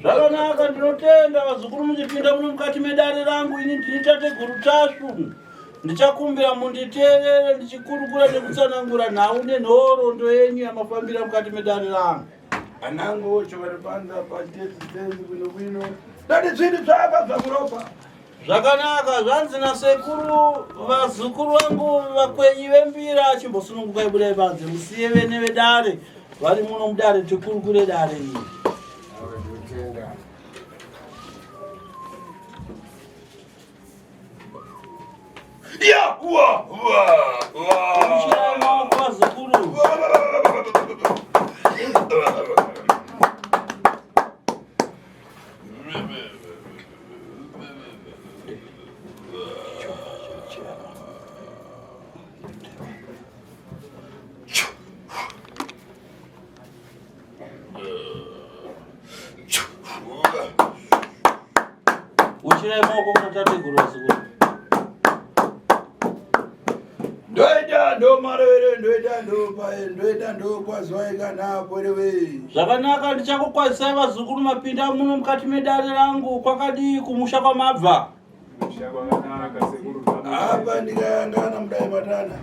Zvakanaka ndinotenda vazukuru muchipinda muno mukati medare rangu ini ndini tateguru Tasvu. Ndichakumbira munditeerere ndichikurukura nekutsanangura nhau nenhoroondo yenyu yamafambira mukati medare rangu. Anango chovaripanda patezi bwino dadi zviri zvakabva kuropa. Zvakanaka zvanzi nasekuru vazukuru vangu vakwenyi vembira achimbosunungukai budai panze musiye vene vedare vari muno mudare tikurukure dare iri. Ya, Ushirai maoko vazukuru. Ushirai maoko kuna tateguru vazukuru. ndo marewere ndoita ndo pae ndoita ndo kwazwaika napo rewe. Zvakanaka ndichakukwazisai vazukuru mapinda muno mukati medare rangu kwakadii kumusha kwamabva. Apa ndikayangana mudai matana.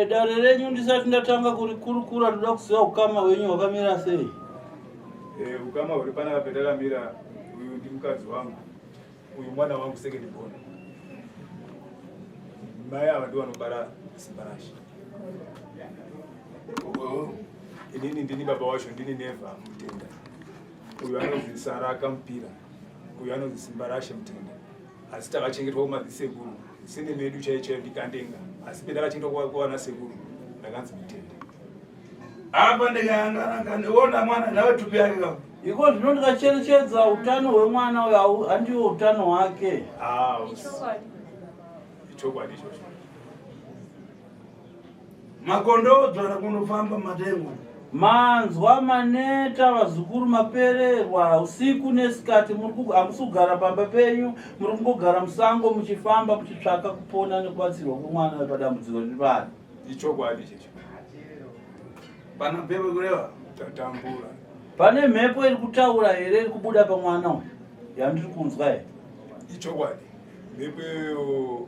Dare renyu ndisati ndatanga kurikurukura ndoda kuziva ukama hwenyu hwakamira sei. Ukama huri panapa pendakamira uyu ndi mukadzi wangu. Uyu mwana wangu second born. Mai ava ndiwo vanobara Simba rashe. Inini ndini baba wacho, ndini nevha mutenda. Uyu anonzi Saraka mupira. Uyu anonzi Simba rashe mutenda. Asi takachengetwa kumadzi sekuru. Sine medu chaicho ndikandenga. Asi pendakachengetwa kuwana sekuru ndakanzi mutenda. Apa ndikayangana kandiona mwana nawe tupi yake kama. Iko zvino ndikacherechedza utano hwemwana uyu handiwo utano hwake. Ichokwadi ichocho. Makondodzwa kunofamba matengo. Manzwa maneta vazukuru mapererwa usiku nesikati hamusi kugara pamba penyu muri kungogara musango muchifamba muchitsvaka kupona nekubatsirwa kwemwana padambudziko riri pari. Ichokwadi ichocho. Pana mhepo kureva tatambura. Pane mhepo iri kutaura here iri kubuda pamwana uyu yandiri kunzwa here? Ichokwadi. Mhepo iyo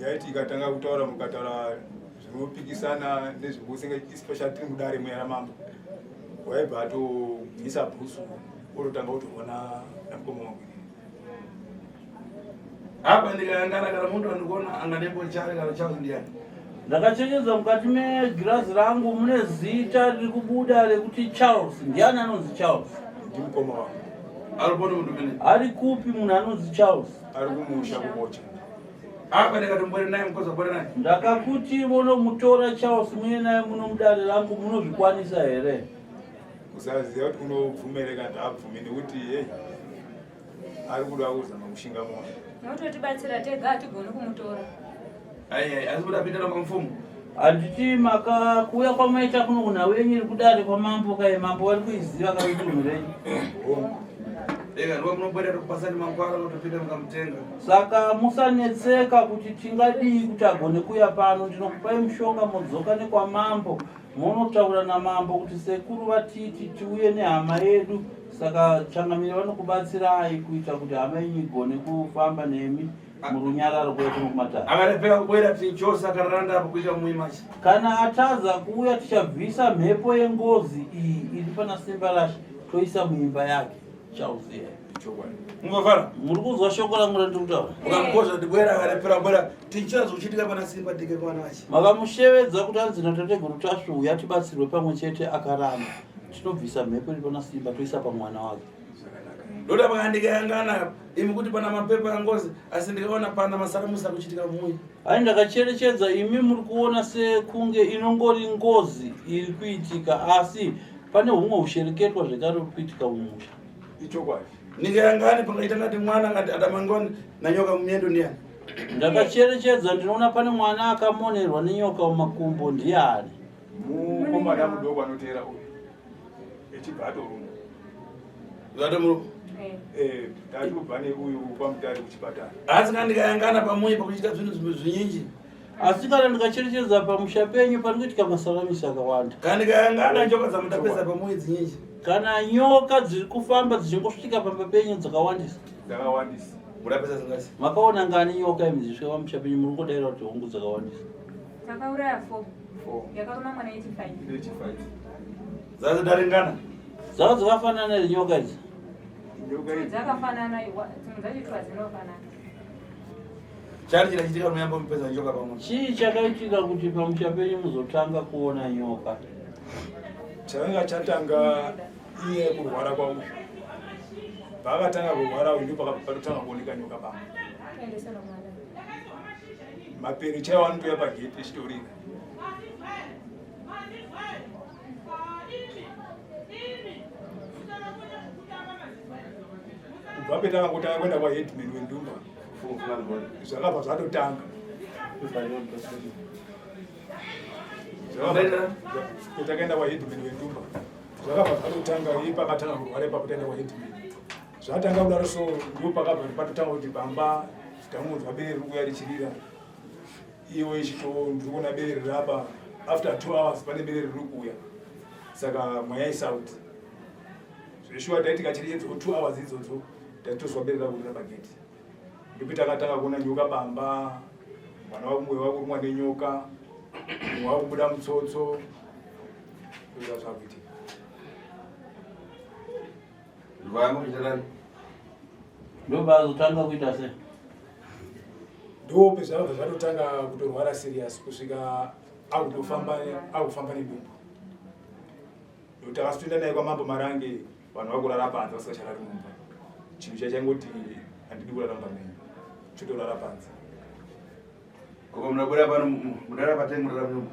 yaiti ikatanga kutaura mukataura zvinopikisana nezvekusenga especially tiri mudare mweya ramambo. Waibva atobvisa bhusu orotanga kutoona namukoma wangu. apa ndikayangana kana muntu andikuona anganepo chare kana chawo ndiani. Ndakachenjedza mukati megirazi rangu mune zita riri kubuda rekuti Charles. Ndiani anonzi Charles? Ndi mukoma wangu. Ariponi muntu mene. Ari kupi munhu anonzi Charles? Ari kumusha kubocha. Apa ndikatombwere naye mkoza bwere naye. Ndakakuti munomutora Charles muye naye muno mudare rangu munozvikwanisa here? Usaziva kuti unobvumereka ndabvumi nekuti ari kuda kuzama kushinga mwana. Nototibatsira tega atigone kumutora. Asi kuti apindira pamfumo. Handiti kuuya kwamaita kuno kuna wenyu iri kudare kwamambo kai mambo vari kuiziva kai dunhu renyu. Ega ndo munobwerera kupasani mangwara kutopinda mukamutenga. Saka musanetseka kuti tingadii kuti agone kuuya pano. Ndinokupai mushonga modzoka nekwamambo munotaura namambo kuti sekuru vatiti tiuye nehama yedu. Saka changamire vanokubatsirai kuita kuti hama yenyu igone kufamba nemi murunyararo kwedu nokumatara. Akarepera kubwera tichosa karanda apo kuita muimachi. Kana atadza kuuya tichabvisa mhepo yengozi iyi iri pana Simba rashe toisa muimba yake. Chauziya. Mungofara? Muri kuzwa shoko rangu randiri kutaura? Ukamukosha ndibwera akarepera kubwera tichazochitika pana Simba tike kwana vachi. Makamushevedza kuti anzi natateguru Tasvu yatibatsirwe pamwe chete akaramba. Tinobvisa mhepo iri pana Simba toisa pamwana wake. Ndoda pakandikayangana imi kuti pana mapepa yangozi asi ndikaona pana masaramusa kuchitika mumuyi. Ai ndakacherechedza imi muri kuona sekunge inongori ngozi iri kuitika asi pane humwe ushereketwa zvekare uri kuitika mumusha. Ichokwadi. Ndikayangana pangaita ngati mwana ngati adamangoni na nyoka mumyendo ndiyani. Ndakacherechedza ndinoona pane mwana akamonerwa nenyoka mumakumbo ndiani. Mukomana mudoko anoteera uyu. Echibva atorumba. Zvato muruko. Tatubva neuyu pamutare kuchipatara. Asi kana ndikayangana pamuyi pakuchita zvinhu zvinyinji. Asi kana ndikacherechedza pamusha penyu pari kuitika masaramisi akawanda. Kana ndikayangana njoka dzamutapesa pamuyi dzinyinji. Kana nyoka dziri kufamba dzichingosvika pamba penyu dzakawandisa. Dzakawandisa. Murapesa zingasi. Makaona ngani nyoka imi dzisvika pamusha penyu muri kudaira kuti hongu dzakawandisa. Takauraya 4. Yakaruma mwana 85. 85. Zazi daringana. Dzava dzakafanana nenyoka idzi. Dzakafanana dzachitwa dzinofanana. Chari chinachitika muyamba mupesa njoka pamwe. Chii chakaitika kuti pamusha penyu muzotanga kuona nyoka? Chakanga chatanga iye kurwara kwauyu. Pakatanga kurwara uyu ndipo pakatanga kuoneka nyoka pamwe. Mapere chaiwo anotoya pageti echitorira. Kubva petanga kutanga kwenda kwaheadman wendumba. Zvakabva zvatotanga. Takaenda kwaheadman wendumba. Zvakabva zvatotanga ipakatanga kurwara ipapo taenda kwaheadman. Zvatanga kudaro so ndipo pakabva patotanga kuti bamba tamunzwa bere rikuya richirira. iwe chito ndiri kuona bere rapa after 2 hours pane bere riri kuuya saka mwayaisa kuti zveshuwa taiti kachiri 2 hours idzodzo tatitozwa bere rako riri pageti ndikuti akatanga kuona nyoka bamba mwana wako mwe wako rumwa nenyoka mwe wako kubuda mutsotso kuita zvakuitika Vamo kuitirani ndobazotanga kuita sei ndo pezvabva zvatotanga kutorwara serious kusvika akufamba nedumbu ndokuti akatoenda naye kwamambo marange vanhu vakurara panze vasikacharari mumba chinhu chachaingoti handidi kurara mumba menyu chotorara panze koko munabura pano mudara patengi mudara mumba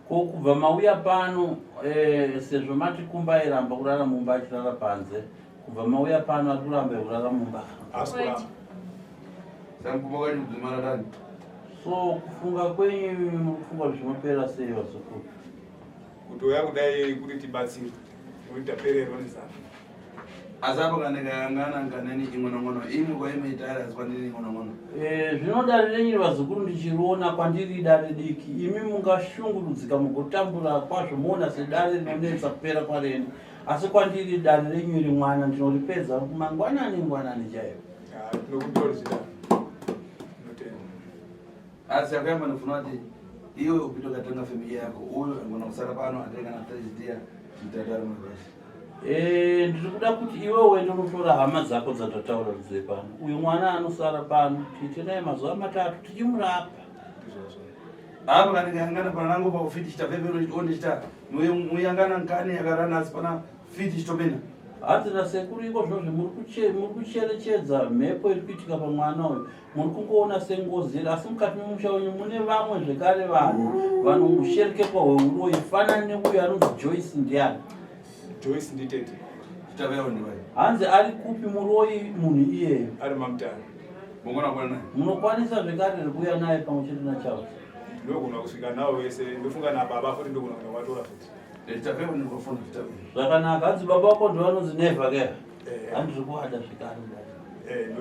ko kubva mauya pano sezvo mati kumba airamba kurara mumba achirara panze kubva mauya pano ari kuramba kurara mumba asi kuramba samukuma kwacho kudzimara tani so kufunga kwenyu mukufunga zvinopera sei Sekuru kutouya kudai kuti tibatsirwe nokuti tapererwa nezano asi apo kana ndikayangana nganeni imwe nomwono imwe kwaimwe itari asi kwandiri imwe nomwono zvinodare nenyiri vazukuru ndichiriona kwandiri dare diki imi mungashungurudzika mugotambura kwazvo muona sedare rinonetsa kupera kwareni asi kwandiri dare renyu iri mwana ndinoripedza mangwanani chaivo tinokutorozvidano asi akuyamba ndofuna kuti iwe upite ukatenga family yako uyo angona kusara pano atenga na Thursday mtatari mabasa ndiri kuda kuti iwe uende unotora hama dzako dzatataura dze pano uyu mwana anosara pano tiite naye mazuva 3 tichimurapa apa kana ndikayangana panango paufiti chitapepero ondichita muyangana nkani yakarana asi pana fiti chitopena hadzina Sekuru iko zvozvo muri kucherechedza mhepo iri kuitika pamwana uyu muri kungoona sengozi asi mukati memusha wenyu mune vamwe zvekare vanhu musherekekwa hweuroyi fanani neuyo anonzi Joyce ndiani Joyce nditete chitapero ndiwai hanzi ari kupi muroyi munhu iyeyo ari mamutani mungona kuona naye munokwanisa zvekare rekuuya naye pamwe chete nachavo ndogona kusvika nawo wese ndofunga nababa futi ndogona kuenda kwatora futi chitapero ndikofuna chitapero zvakanaka hanzi baba wako ndivanonzi Neva kea handiri kuwada zvikare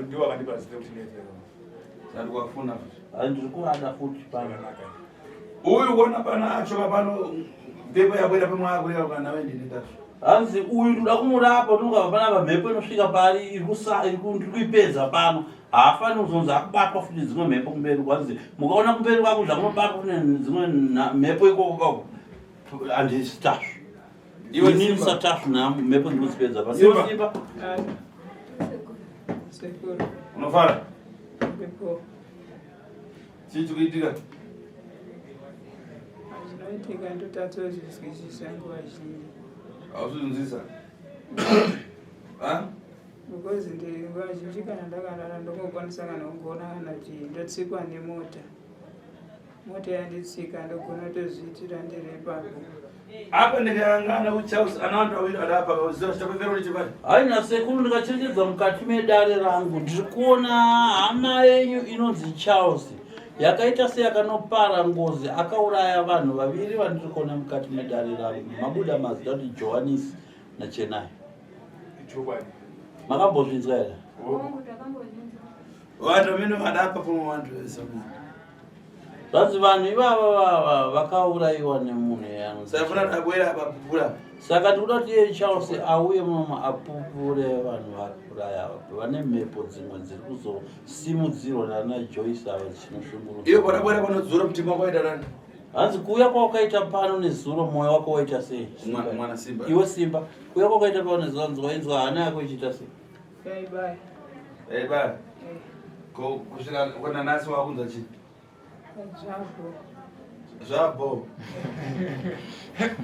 ndiwo akandipa zita kuti Neva sandikwafuna handiri kuwada futi pano uyu kuona pana achoka pano mhepo yabwera pamwe akureva kana nawe ndini tatu hanzi uyu ndoda kumurapa ndongava panapa mhepo inosvika pari iri kuipedza pano haafani kuzonzi akubatwa futi dzimwe mhepo kumberi kwanzi mukaona kumberi kwako zvakunobatwa kune dzimwe mhepo ikoko handisi Tasvu inini saTasvu namhepo ndikudzipedza pano iwe Simba Sekuru unofara ndipo chii kuitika zvinoitika ndotatozvizwisisa nguva zhinji hausuzunzisa because ndiri nguva zhinji kana ndakarara ndongokwanisa kana kungoona kana kuti ndotsikwa mota yanditsika ndogona tozviitira ndiri ipapo apa ndikayangana uchausi ana vantu vaviri vadapa vaziva chitapepero nechipati haina Sekuru ndikacherechedza mukati medare rangu ndiri kuona hama yenyu inonzi Charles yakaita seyakanopara Ngozi akauraya vanhu vaviri vandiri kuona mukati medare rangu mabuda mazita kuti Johanisi naChenai chokwadi makambozvinzwa here vantu vamene vadapa pomwe vantu vese zvanzi vanhu ivava vakaurayiwa nemunhu saifuna tabwera apapupura saka tikuda kuti iye Charles auye munomu apupure vanhu vakuraya vane mhepo dzimwe dziri kuzosimudzirwa nana Joyce ava dzichinoshungurudza iyo padabwera panodzura mutima wako waita nani hanzi kuuya kwawakaita pano nezuro mwoyo wako waita sei mwana Simba iwe Simba kuuya kwawakaita pano nezuro wainzwa hana yako ichiita sei baya kusvika kwana nasi wakunza chii zvabo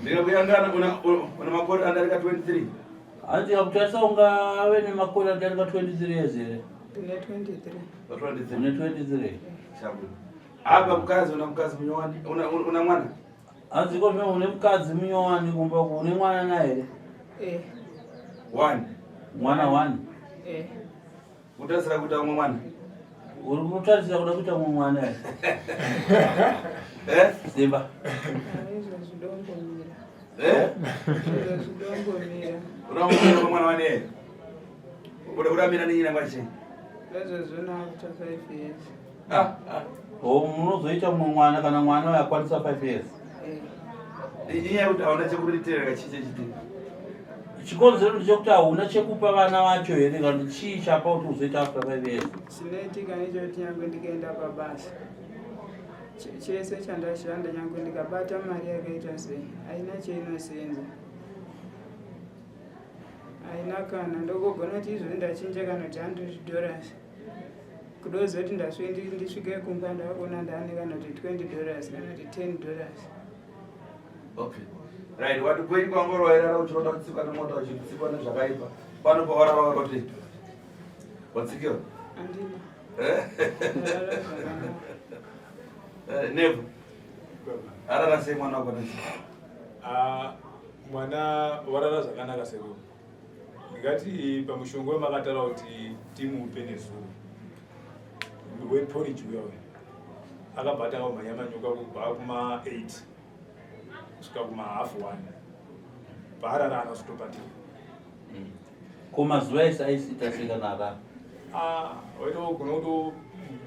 ndikakuyangana una makore andarika 23 hanzi kakutarisa ungave nemakore andarika 23 years here une 23 apa mukadzi una mukadzi munyowani una mwana hanzi ko zvino une mukadzi munyowani kumba une mwana naye here mwana 1 kutarisira kuita umwe mwana uri kutarisira kuda kuita umwe mwana here Simba unaumira kwa mwana wane uda kuramira ni nyina kwache ndazozona after 5 years Munozoita mumwe mwana kana mwana yakwanisa 5 years. Inyaya kuti hauna chekuritira kachiche chitini. Chikonzero ndechekuti hauna chekupa vana vacho here kana kuti chii chapa kuti uzoita after 5 years. Chinoitika ndechekuti nyangwe ndikaenda pabasa chese chandashanda nyangwe ndikabata mari yakaita sei haina cheinosenza, haina kana ndokogona kuti izvozvi ndachinja kana kuti $100 kudozoti ndisvike kumba ndakona ndaane kana kuti $20 kana kuti $10. Okay. Right, wati kwei kwangoro wairara uchironda kutsikwa nemota uchitsikwa nezvakaipa. Pano pawarara wakati watsikiwa? Andina. Never. Arara sei mwana wako nasi? Mwana warara zvakanaka Sekuru. Ndikati pamushongo wemakatara kuti timupe nezuro. Weporridge uyo. Akabata kumhanya manyoka kubva kuma-8 kusvika kuma-1/2. Paarara anozotopatiwa. Kumazuva ese aisita sei kana arara?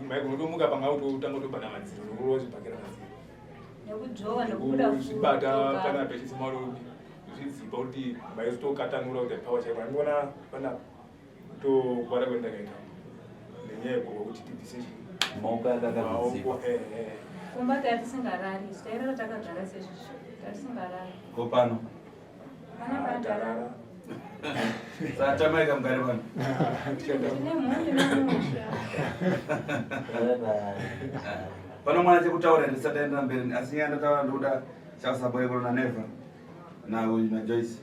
Maigona kutomuka panga kutotanga kutobata madziro nokurochibhakira madziro. Nekudzowa nekubuda kuzvibata pana pechitsimaro zvidzipa kuti maizotokatanura kuti pawa chaipa. Ndinoona pana kutogwara kwendakaita nenyaya yekuva kuti tibvise maoko yakakadzipa. kumba tatisingarari tairara takagara sezvizvo tatisingarari Kopano. pana patarara Sata maika mgari bana. tine mhundi namusha Pano mwana chekutaura ndisataenda mberi asi nyanda taura ndoda chasaboyeko na Neva na Joyce.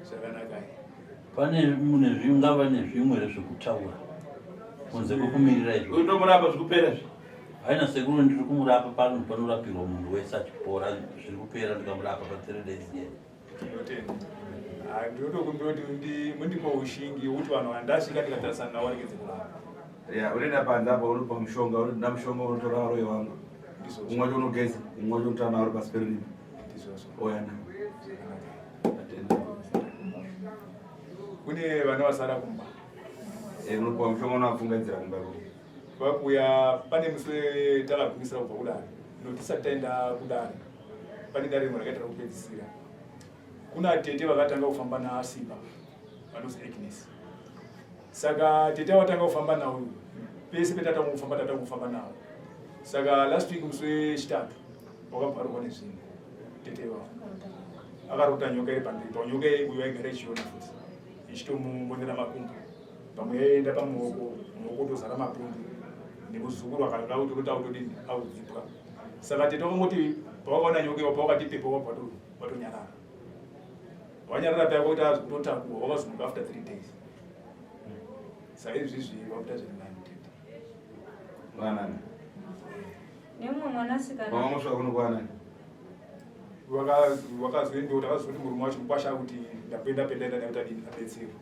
Zvakanaka. Pane mune zvingava nezvimwe zvekutaura kunze kwekumirira izvo. Uyu ndomurapa zvikupera zvi. Haina Sekuru ndiri kumurapa pano panorapirwa munhu wese achipora zviri kupera ndikamurapa pa3 days yet. Ndinotenda. Ndinotokumbira kuti mundipa ushingi kuti vanhu vandasvika ndikatarisana navo varegedze kurapa. Ya, unoenda panza apa unopa mushonga, unoda mushonga unotora royo wangu. Umwe wacho unogeza, umwe wacho unotana uri pasi perurimi. Oya na. Kune vana vasara kumba. Unopa mushonga unofungidzira kumba. Vakuya pane musi takagumisira kubva kudare. Notisati taenda kudare. Pane dare rimwe rakaita rekupedzisira. Kuna tete vakatanga kufamba naSimba. Vanozi Agnes. Saka tete watanga kufamba nawo. Pese petatanga kufamba nawo. Saka last week musi wechitatu wakabvaruka nezvinhu. Tete wavo. Akarota nyoka iri pamberi pawo. Nyoka uyo aigara ichiona futi. Ichitomumonera makumbo. Pamwe yaenda pamuoko ndozara mapundu. Nemuzukuru akanga kuti autodini audzipwa. Saka tete wakangoti pawakaona nyoka ipapo wakati pepo watonyarara. Wanyarara paya kuti azototakurwa wakazumuka after 3 days. Saka izvizvi wakuita zvirinani tete. Mwanani. nemumwe mwanasikana Wamusvika kunokwana. Wakazoenda takazoti murume wacho mukwasha kuti ndapenda pendaenda nekuti adini abetserwa.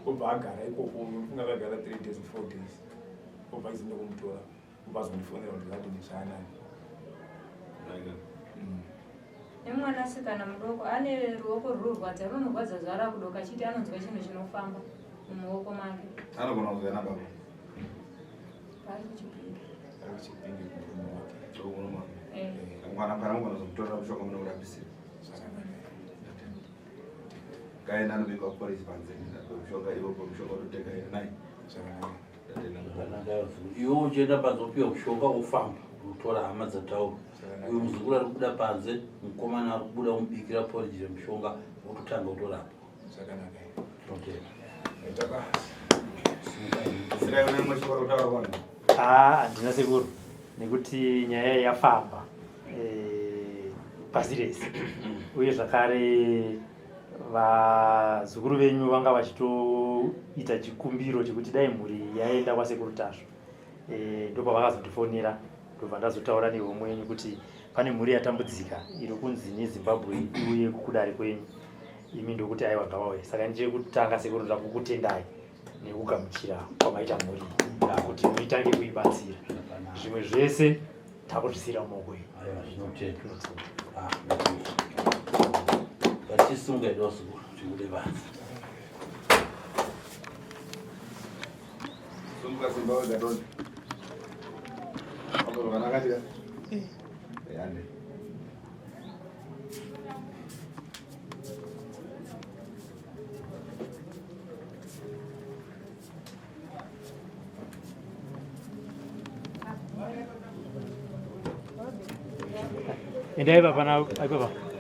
Obva agara ikoko unga akagara 3 days 4 days. Obva aizoenda kumutora. Obva azondifonera kuti adini zvaanani. nemwanasikana mudoko ane ruoko rurwadza runorwadza zvara kudoka achiti anonzwa chinhu chinofamba mumuoko make Anogona kuzwa na baba. pari kuchipinda Chipinge kumurume wake. Chokumunoma. Mwana kana mugona kuzomutora mushonga munorapisira. Kaenda anobika polisi panze. Mushonga iwopo mushonga utoteka naye. Iwe uchienda panze upiwa mushonga ufamba utora hama dzataura. Uyu muzukuru ari kubuda panze, mukomana ari kubuda umubikira porridge remushonga wototanga utorapa. Zvakanaka. Totenda. Sira yona imwe chikoro kutaura kwana. Handina Sekuru nekuti nyaya yafamba pasi rese uye zvakare vazukuru venyu vanga vachitoita chikumbiro chekuti dai mhuri yaenda kwaSekuru Tasvu. Ndopa vakazondifonera ndobva ndazotaura newe mwenyu kuti pane mhuri yatambudzika iri kunzi neZimbabwe uye kudare kwenyu. Imi ndokuti aiwa ngavauye. Saka ndichekutanga Sekuru ndoda kukutendai nekugamuchira kwamaita mhuri kuti muitange kuibatsira. Zvimwe zvese takuzvisira mumaoko enyu. Zvinotenda. Ngatisunge dosu tikude vanhu. Sumuka Simba wegadoni. Hapo ndo kanakati. Yaani. Endai baba na aipa.